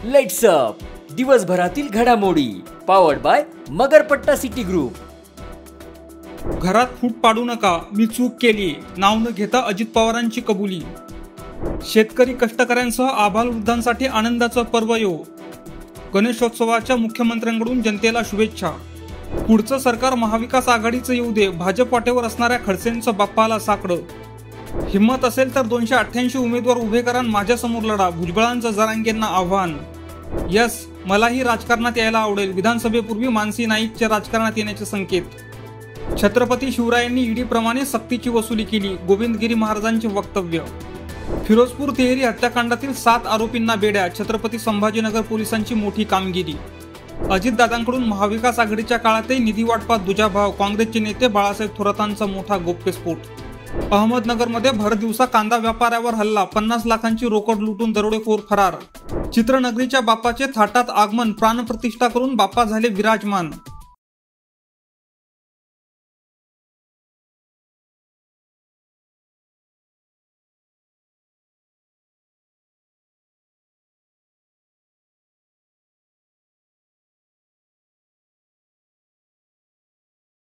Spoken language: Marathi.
लाईट्स अप दिवसभरातील घडामोडी powered by Magarpatta city group. घरात फूट पाडू नका, मी चूक केली, नाव न घेता अजित पवारांची कबुली। शेतकरी कष्टकऱ्यांसह आबालवृद्धांसाठी आनंदाचं पर्व येवो। गणेशोत्सवाच्या मुख्यमंत्र्यांकडून जनतेला शुभेच्छा। पुढचं सरकार महाविकास आघाडीचं येऊ दे, भाजप वाटेवर असणाऱ्या खडसेंचं बाप्पाला साकडं। हिम्मत असेल तर 288 उमेदवार उभे करा, माझ्यासमोर लढा, भुजबळांचं जरांगेंना आव्हान। यस, मलाही राजकारणात यायला आवडेल। विधानसभेपूर्वी मानसी नाईकच्या राजकारणात येण्याचे संकेत। छत्रपती शिवरायांनी ईडी प्रमाणे सक्तीची वसुली केली, गोविंदगिरी महाराजांचे वक्तव्य। फिरोजपूर तिहेरी हत्याकांडातील 7 आरोपींना बेड्या, छत्रपती संभाजीनगर पोलिसांची मोठी कामगिरी। अजितदादांकडून महाविकास आघाडीच्या काळातही निधी वाटपात दुजाभाव, काँग्रेसचे नेते बाळासाहेब थोरातांचा मोठा गौप्यस्फोट। अहमदनगरमध्ये भर दिवसा कांदा व्यापाऱ्यावर हल्ला, 50 लाखांची रोकड लुटून दरोडेखोर फरार। चित्रनगरीच्या बाप्पाचे थाटात आगमन, प्राणप्रतिष्ठा करून बाप्पा झाले विराजमान।